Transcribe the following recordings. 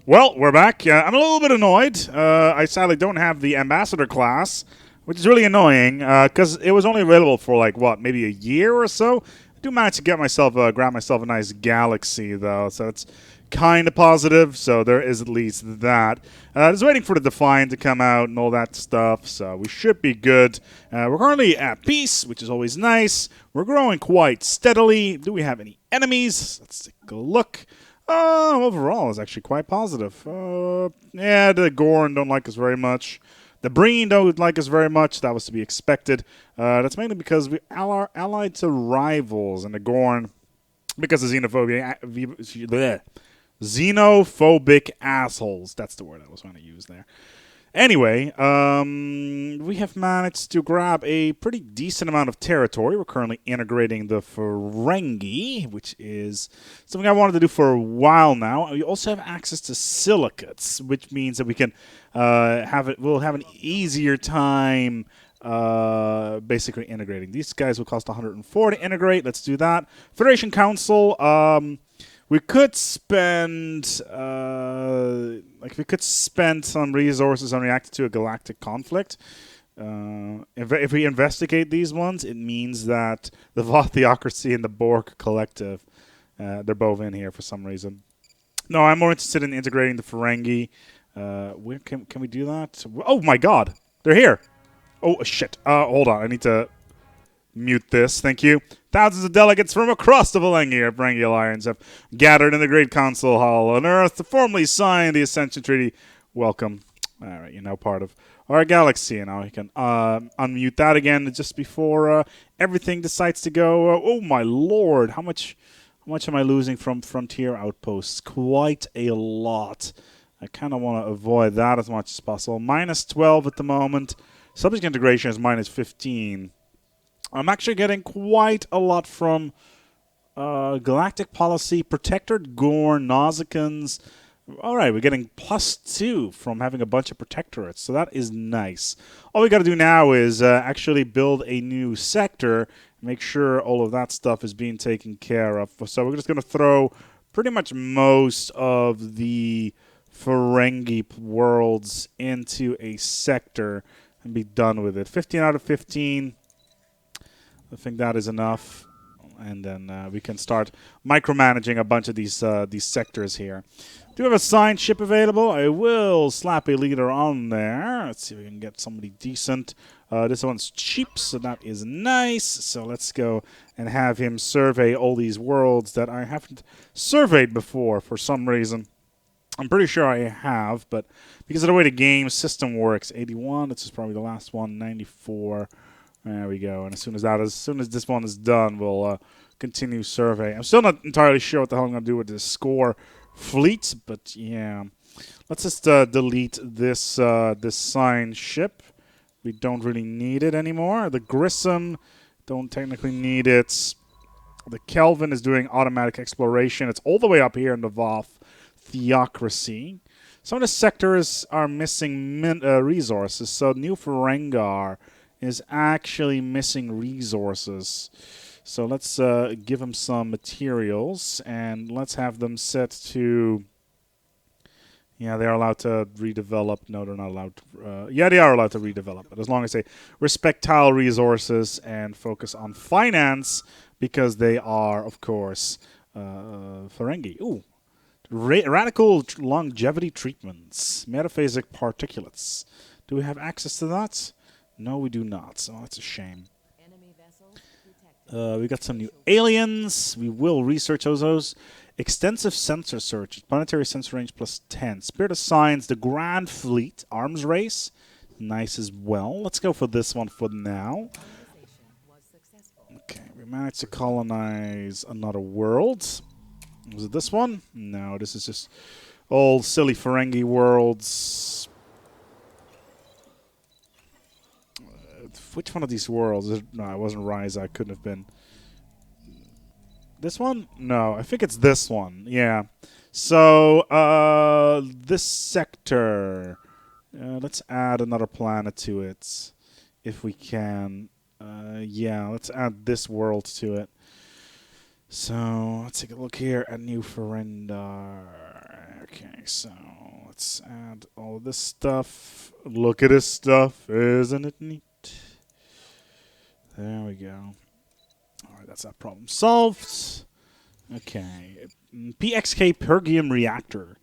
Well, we're back. I'm a little bit annoyed. I sadly don't have the ambassador class, which is really annoying because it was only available for like what, maybe a year or so. I do manage to get myself, grab myself a nice galaxy though, so it's kind of positive. So there is at least that. Just waiting for the Define to come out and all that stuff. So we should be good. We're currently at peace, which is always nice. We're growing quite steadily. Do we have any enemies? Let's take a look. Overall, it's actually quite positive. Yeah, the Gorn don't like us very much. The Breen don't like us very much. That was to be expected. That's mainly because we are allied to rivals, and the Gorn, because of xenophobia, xenophobic assholes. That's the word I was going to use there. Anyway, we have managed to grab a pretty decent amount of territory. We're currently integrating the Ferengi, which is something I wanted to do for a while now. We also have access to silicates, which means that we can we'll have an easier time basically integrating. These guys will cost 104 to integrate. Let's do that. Federation Council. We could spend some resources on reacting to a galactic conflict. If we investigate these ones, it means that the Votheocracy and the Borg Collective, they're both in here for some reason. No, I'm more interested in integrating the Ferengi. Where can we do that? Oh my God, they're here. Oh shit. Hold on, I need to mute this. Thank you. Thousands of delegates from across the Ferengi Alliance have gathered in the Great Council Hall on Earth to formally sign the Ascension Treaty. Welcome. All right, you're now part of our galaxy. And now you can unmute that again just before everything decides to go. Oh my lord, how much am I losing from frontier outposts? Quite a lot. I kind of want to avoid that as much as possible. Minus 12 at the moment. Subject integration is minus 15. I'm actually getting quite a lot from Galactic Policy, Protectored Gorn, Nausicans. All right, we're getting +2 from having a bunch of protectorates, so that is nice. All we got to do now is actually build a new sector, make sure all of that stuff is being taken care of. So we're just going to throw pretty much most of the Ferengi worlds into a sector and be done with it. 15 out of 15. I think that is enough, and then we can start micromanaging a bunch of these sectors here. Do we have a signed ship available? I will slap a leader on there. Let's see if we can get somebody decent. This one's cheap, so that is nice. So let's go and have him survey all these worlds that I haven't surveyed before for some reason. I'm pretty sure I have, but because of the way the game system works, 81, this is probably the last one, 94. There we go. And as soon as this one is done, we'll continue survey. I'm still not entirely sure what the hell I'm going to do with this score fleet, but yeah. Let's just delete this this signed ship. We don't really need it anymore. The Grissom, don't technically need it. The Kelvin is doing automatic exploration. It's all the way up here in the Voth Theocracy. Some of the sectors are missing resources, so New Ferengar is actually missing resources. So let's give them some materials, and let's have them set to... Yeah, they're allowed to redevelop. No, they're not allowed to... yeah, they are allowed to redevelop, but as long as they respect tile resources and focus on finance, because they are, of course, Ferengi. Ooh. Radical longevity treatments. Metaphasic particulates. Do we have access to that? No, we do not. So that's a shame. We got some new aliens. We will research those. Extensive sensor search. Planetary sensor range +10. Spirit of Science. The Grand Fleet. Arms Race. Nice as well. Let's go for this one for now. Okay, we managed to colonize another world. Was it this one? No, this is just old silly Ferengi worlds. Which one of these worlds? No, it wasn't Rise. I couldn't have been. This one? No, I think it's this one. Yeah. So, this sector. Let's add another planet to it, if we can. Yeah, let's add this world to it. So, let's take a look here at New Ferendar. Okay, so let's add all of this stuff. Look at this stuff. Isn't it neat? There we go. All right, that's that problem solved. Okay. PXK Pergium Reactor.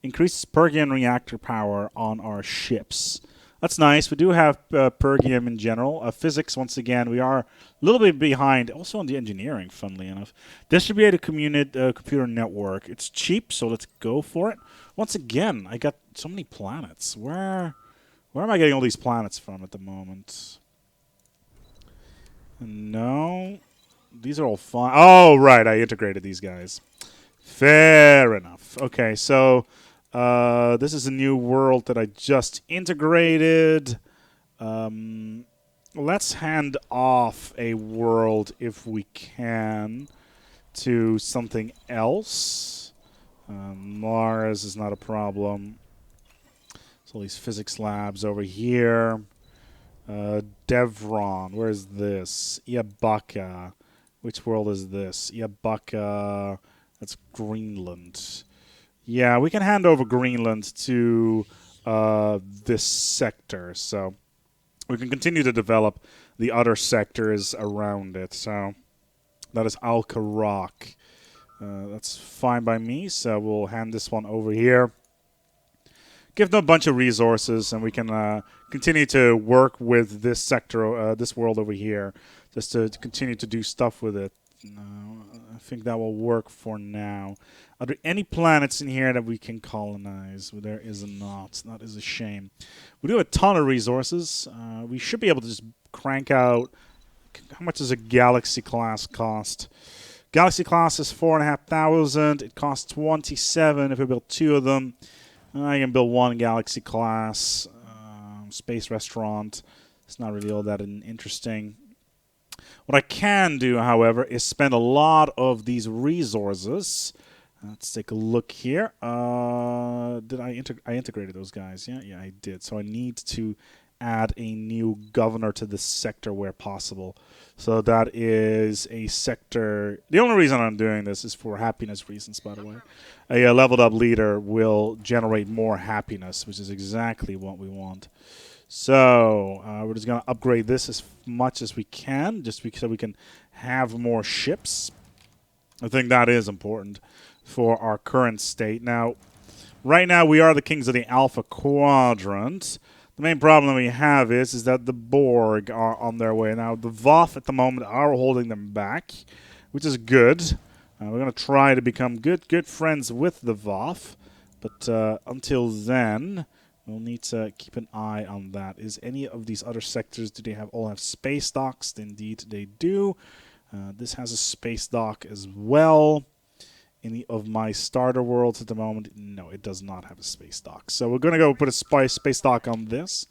Increases Pergium reactor power on our ships. That's nice. We do have Pergium in general. Physics, once again, we are a little bit behind. Also on the engineering, funnily enough. Distributed computer network. It's cheap, so let's go for it. Once again, I got so many planets. Where am I getting all these planets from at the moment? No. These are all fine. Oh, right. I integrated these guys. Fair enough. Okay, so this is a new world that I just integrated. Let's hand off a world, if we can, to something else. Mars is not a problem. So these physics labs over here. Devron, where's this? Iabaka. Which world is this? Iabaka. That's Greenland. Yeah, we can hand over Greenland to this sector. So we can continue to develop the other sectors around it. So that is Alcaroc. That's fine by me. So we'll hand this one over here. Give them a bunch of resources, and we can continue to work with this sector, this world over here, just to continue to do stuff with it. I think that will work for now. Are there any planets in here that we can colonize? Well, there is not. That is a shame. We do have a ton of resources. We should be able to just crank out. How much does a Galaxy class cost? Galaxy class is 4,500. It costs 27 if we build 2 of them. I can build 1 Galaxy class. Space restaurant. It's not really all that interesting. What I can do, however, is spend a lot of these resources. Let's take a look here. Did I integrated those guys? Yeah, I did. So I need to add a new governor to this sector where possible. So that is a sector. The only reason I'm doing this is for happiness reasons, by the way. A leveled up leader will generate more happiness, which is exactly what we want. So we're just going to upgrade this as much as we can, just so we can have more ships. I think that is important for our current state. Now, right now we are the kings of the Alpha Quadrant. The main problem we have is that the Borg are on their way. Now, the VOF at the moment are holding them back, which is good. We're going to try to become good friends with the VOF. But until then, we'll need to keep an eye on that. Is any of these other sectors, do they all have space docks? Indeed, they do. This has a space dock as well. Any of my starter worlds at the moment? No, it does not have a space dock. So we're going to go put a space dock on this.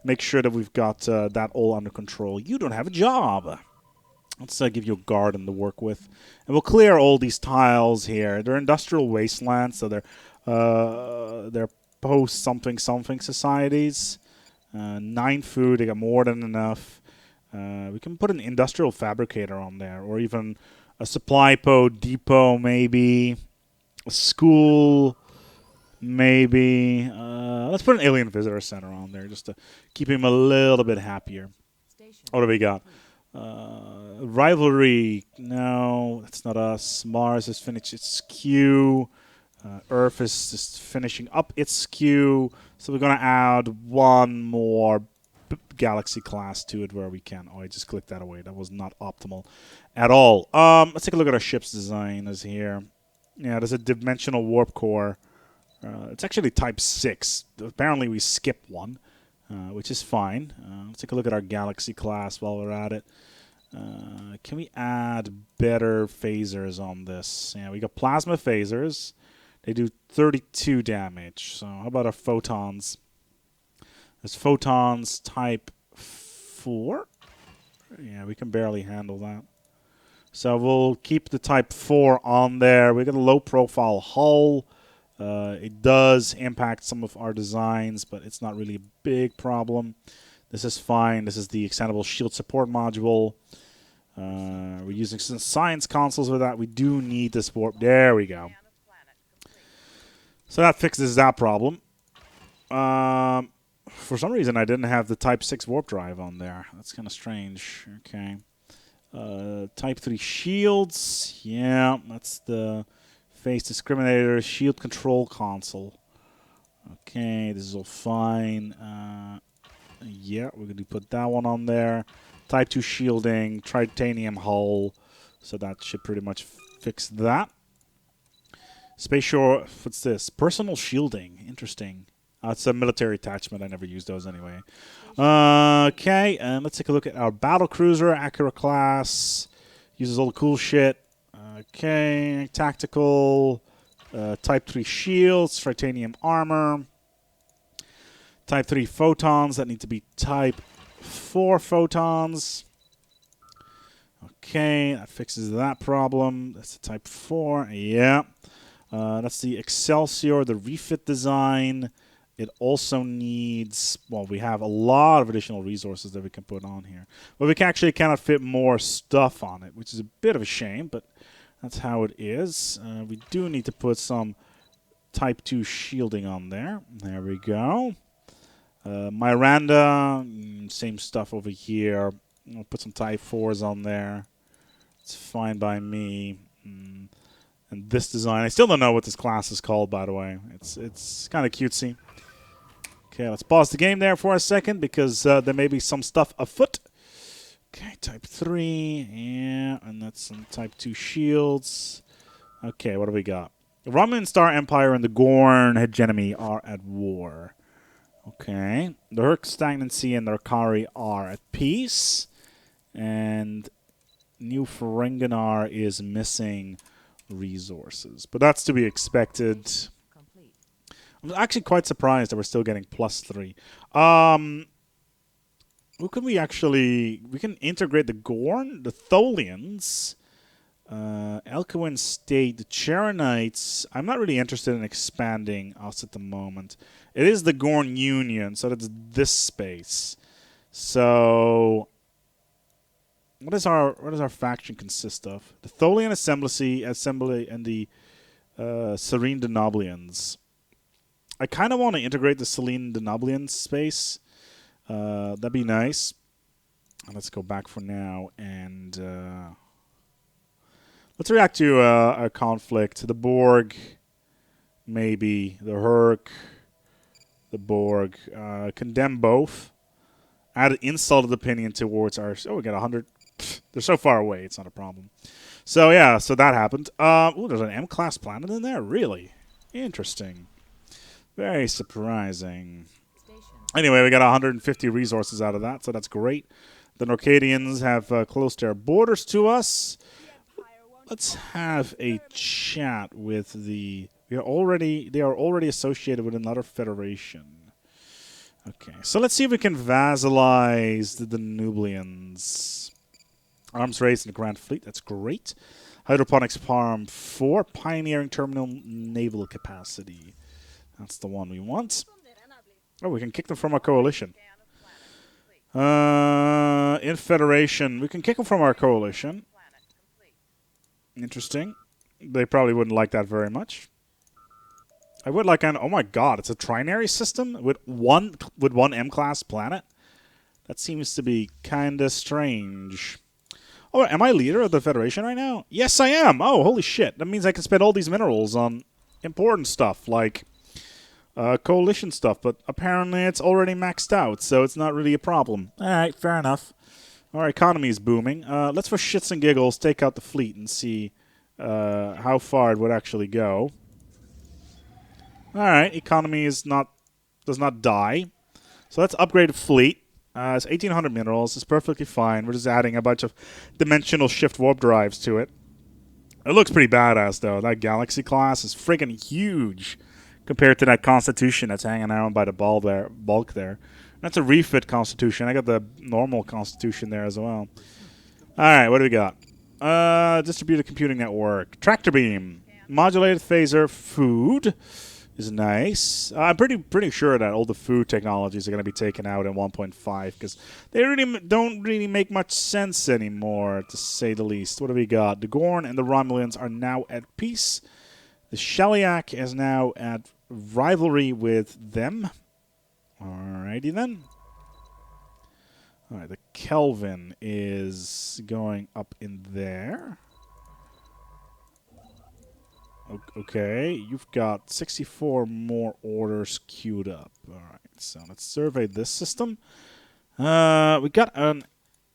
Make sure that we've got that all under control. You don't have a job. Let's give you a garden to work with. And we'll clear all these tiles here. They're industrial wastelands, so they're post-something societies. 9 food, they got more than enough. We can put an industrial fabricator on there, or even a supply depot, maybe. A school, maybe. Let's put an alien visitor center on there just to keep him a little bit happier. What do we got? Rivalry. No, that's not us. Mars has finished its queue. Earth is just finishing up its queue. So we're going to add 1 more Galaxy class to it where we can. Oh, I just clicked that away. That was not optimal at all. Let's take a look at our ship's design is here. Yeah, there's a dimensional warp core. It's actually type 6. Apparently we skipped one, which is fine. Let's take a look at our Galaxy class while we're at it. Can we add better phasers on this? Yeah, we got plasma phasers. They do 32 damage. So how about our photons? There's photons type 4. Yeah, we can barely handle that. So we'll keep the type 4 on there. We got a low profile hull. It does impact some of our designs, but it's not really a big problem. This is fine. This is the extendable shield support module. We're using some science consoles with that. We do need this warp. There we go. So that fixes that problem. For some reason, I didn't have the Type 6 warp drive on there. That's kind of strange. Okay. Type 3 shields. Yeah, that's the phase discriminator shield control console. Okay, this is all fine. Yeah, we're going to put that one on there. Type 2 shielding, titanium hull. So that should pretty much fix that. Space shore, what's this? Personal shielding. Interesting. It's a military attachment. I never use those anyway. Okay, and let's take a look at our battle cruiser, Acura class. Uses all the cool shit. Okay, tactical, Type 3 shields, titanium armor. Type 3 photons that need to be Type 4 photons. Okay, that fixes that problem. That's the Type 4. Yeah. That's the Excelsior, the refit design. It also needs, well, we have a lot of additional resources that we can put on here. But we actually cannot fit more stuff on it, which is a bit of a shame, but that's how it is. We do need to put some Type 2 shielding on there. There we go. Miranda, same stuff over here. I'll put some Type 4s on there. It's fine by me. And this design, I still don't know what this class is called, by the way. It's kind of cutesy. Okay, let's pause the game there for a second because there may be some stuff afoot. Okay, Type 3, yeah, and that's some Type 2 shields. Okay, what do we got? The Romulan Star Empire and the Gorn hegemony are at war. Okay, the Herc Stagnancy and the Arcari are at peace. And New Ferenginar is missing resources. But that's to be expected. I'm actually quite surprised that we're still getting +3. Who can we actually... We can integrate the Gorn, the Tholians, Elkoin State, the Charonites. I'm not really interested in expanding us at the moment. It is the Gorn Union, so that's this space. So... What does our faction consist of? The Tholian Assembly and the Serene Denoblians. I kind of want to integrate the Serene Denoblian space. That'd be nice. Let's go back for now and let's react to a conflict. The Borg, maybe the Herc, the Borg. Condemn both. Add an insulted opinion towards our. Oh, we got 100. They're so far away, it's not a problem. So, yeah, so that happened. Ooh, there's an M-class planet in there? Really? Interesting. Very surprising. Anyway, we got 150 resources out of that, so that's great. The Norcadians have closed their borders to us. Let's have a chat with the... They are already associated with another federation. Okay, so let's see if we can vassalize the Danubians. Arms raised in the Grand Fleet, that's great. Hydroponics Farm 4, Pioneering Terminal Naval Capacity. That's the one we want. Oh, we can kick them from our coalition. In Federation, we can kick them from our coalition. Interesting. They probably wouldn't like that very much. I would like an... Oh my god, it's a trinary system with one M-class planet? That seems to be kind of strange. Oh, am I leader of the Federation right now? Yes, I am. Oh, holy shit. That means I can spend all these minerals on important stuff, like coalition stuff. But apparently it's already maxed out, so it's not really a problem. All right, fair enough. Our economy is booming. Let's, for shits and giggles, take out the fleet and see how far it would actually go. All right, economy does not die. So let's upgrade the fleet. It's 1,800 minerals. It's perfectly fine. We're just adding a bunch of dimensional shift warp drives to it. It looks pretty badass, though. That Galaxy class is freaking huge compared to that Constitution that's hanging out by the bulk there. That's a refit Constitution. I got the normal Constitution there as well. All right, what do we got? Distributed computing network. Tractor beam. Modulated phaser. Food is nice. I'm pretty sure that all the food technologies are going to be taken out in 1.5 because they really don't really make much sense anymore, to say the least. What do we got? The Gorn and the Romulans are now at peace. The Shellyak is now at rivalry with them. Alrighty then. Alright, the Kelvin is going up in there. Okay, you've got 64 more orders queued up. Alright, so let's survey this system. We got an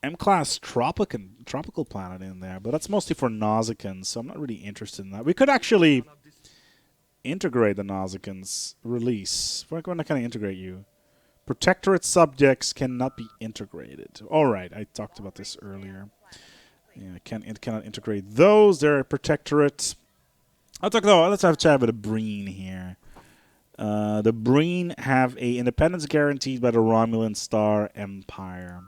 M-class tropical planet in there, but that's mostly for Nausicans, so I'm not really interested in that. We could actually integrate the Nausicans release. We're going to kind of integrate you. Protectorate subjects cannot be integrated. Alright, I talked about this earlier. Yeah, it cannot integrate those. They're protectorate. Let's have a chat with the Breen here. The Breen have a independence guaranteed by the Romulan Star Empire.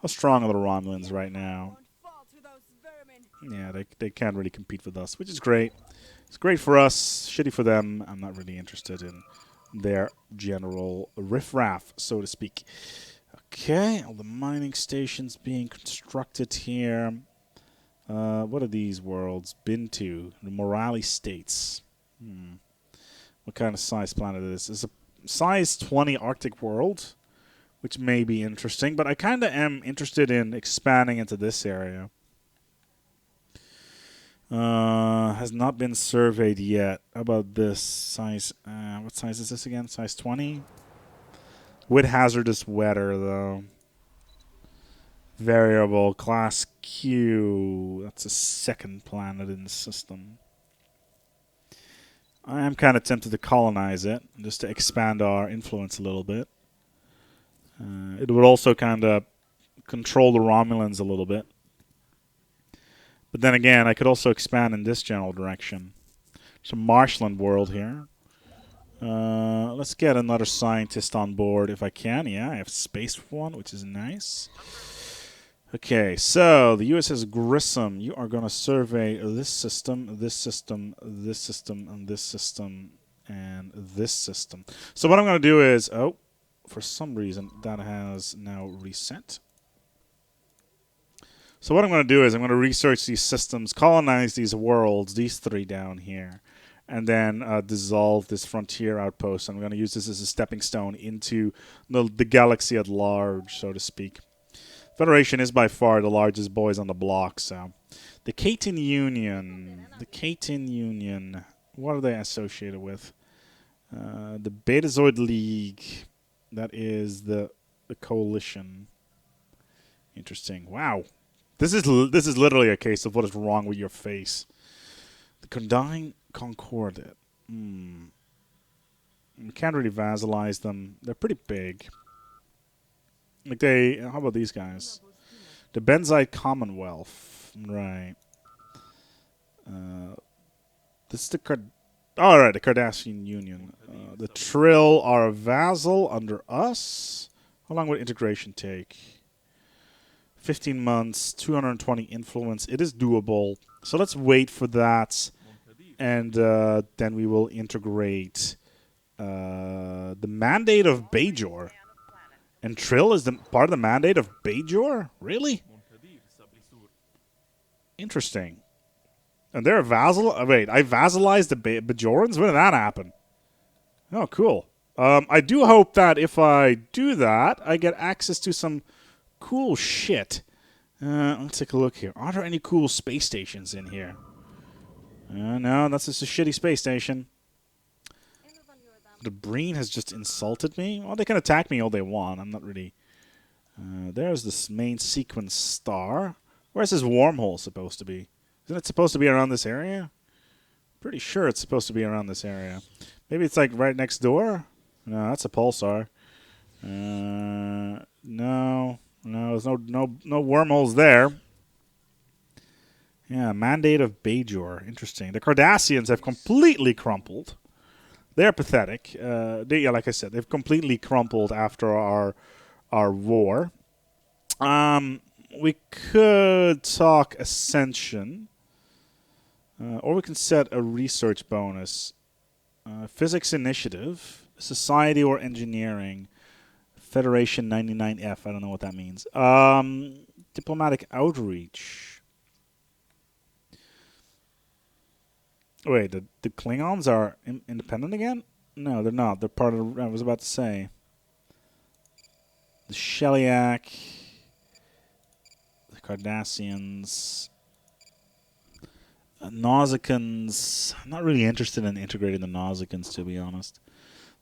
How strong are the Romulans right now? Yeah, they can't really compete with us, which is great. It's great for us, shitty for them. I'm not really interested in their general riffraff, so to speak. Okay, all the mining stations being constructed here. What are these worlds been to? The Morale States. What kind of size planet is this? It's a size 20 Arctic world, which may be interesting, but I kind of am interested in expanding into this area. Has not been surveyed yet. How about this size? What size is this again? Size 20? With hazardous weather, though. Variable, class Q. That's a second planet in the system. I am kind of tempted to colonize it, just to expand our influence a little bit. It would also kind of control the Romulans a little bit. But then again, I could also expand in this general direction. It's a marshland world here. Let's get another scientist on board if I can. Yeah, I have space for one, which is nice. Okay, so the USS Grissom, you are going to survey this system, this system, this system, and this system, and this system. So what I'm going to do is, for some reason, that has now reset. So what I'm going to do is I'm going to research these systems, colonize these worlds, these three down here, and then dissolve this frontier outpost. I'm going to use this as a stepping stone into the galaxy at large, so to speak. Federation is by far the largest boys on the block, so. The Caton Union. What are they associated with? The Betazoid League. That is the coalition. Interesting. Wow. This is literally a case of what is wrong with your face. The Condyne Concordat. We can't really vassalize them. They're pretty big. How about these guys? The Benzite Commonwealth. Right. This is the the Cardassian Union. The Trill are a vassal under us. How long would integration take? 15 months, 220 influence. It is doable. So let's wait for that. And then we will integrate the mandate of Bajor. And Trill is part of the mandate of Bajor? Really? Interesting. And they're a vassal? Wait, I vassalized the Bajorans? When did that happen? Oh, cool. I do hope that if I do that, I get access to some cool shit. Let's take a look here. Are there any cool space stations in here? No, that's just a shitty space station. The Breen has just insulted me. Well, they can attack me all they want. I'm not really... there's this main sequence star. Where's this wormhole supposed to be? Isn't it supposed to be around this area? Pretty sure it's supposed to be around this area. Maybe it's like right next door? No, that's a pulsar. No, there's no wormholes there. Yeah, mandate of Bajor. Interesting. The Cardassians have completely crumpled. They're pathetic. Like I said, they've completely crumpled after our war. We could talk Ascension. Or we can set a research bonus. Physics Initiative. Society or Engineering. Federation 99F. I don't know what that means. Diplomatic Outreach. Wait, the Klingons are independent again? No, they're not. They're part of... I was about to say. the Shellyak, the Cardassians, Nausicans. I'm not really interested in integrating the Nausicans, to be honest.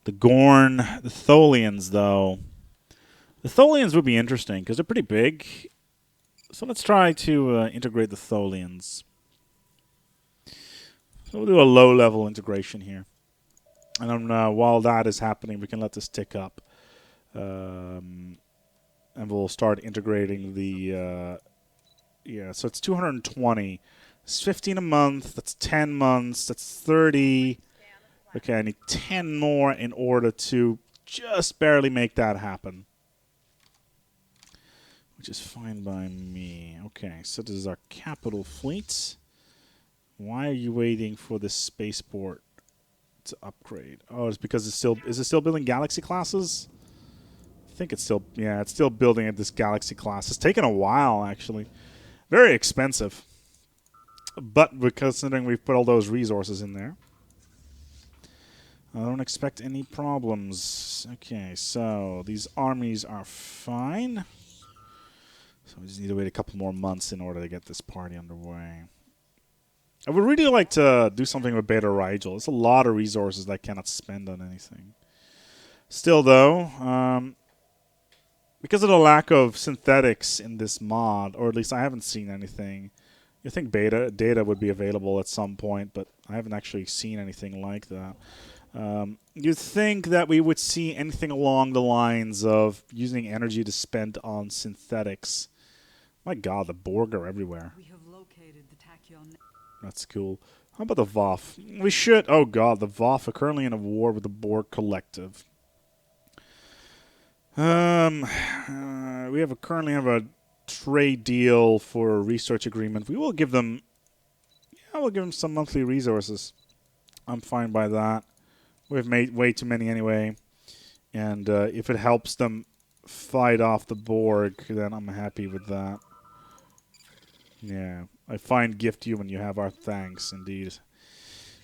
The Gorn, the Tholians, though. The Tholians would be interesting because they're pretty big. So let's try to integrate the Tholians. So we'll do a low-level integration here. And then while that is happening, we can let this tick up. And we'll start integrating the... yeah, so it's 220. It's 15 a month. That's 10 months. That's 30. Okay, I need 10 more in order to just barely make that happen. Which is fine by me. Okay, so this is our capital fleet. Why are you waiting for the spaceport to upgrade? Oh, it's because it's still... Is it still building Galaxy classes? I think it's still... Yeah, it's still building at this Galaxy class. It's taken a while, actually. Very expensive. But considering we've put all those resources in there, I don't expect any problems. Okay, so these armies are fine. So we just need to wait a couple more months in order to get this party underway. I would really like to do something with Beta Rigel. It's a lot of resources that I cannot spend on anything. Still, though, because of the lack of synthetics in this mod, or at least I haven't seen anything. You think beta data would be available at some point, but I haven't actually seen anything like that. You'd think that we would see anything along the lines of using energy to spend on synthetics. My god, the Borg are everywhere. We have located the tachyon. That's cool. How about the VOF? We should... Oh god, the VOF are currently in a war with the Borg Collective. We currently have a trade deal for a research agreement. We will give them... Yeah, we'll give them some monthly resources. I'm fine by that. We've made way too many anyway. And if it helps them fight off the Borg, then I'm happy with that. Yeah. I find gift you when you have our thanks, indeed.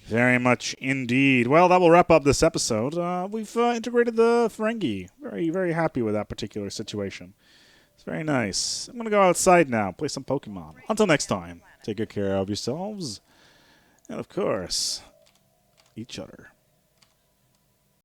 Very much indeed. Well, that will wrap up this episode. We've integrated the Fangi. Very, very happy with that particular situation. It's very nice. I'm going to go outside now, play some Pokemon. Until next time, take good care of yourselves. And, of course, each other.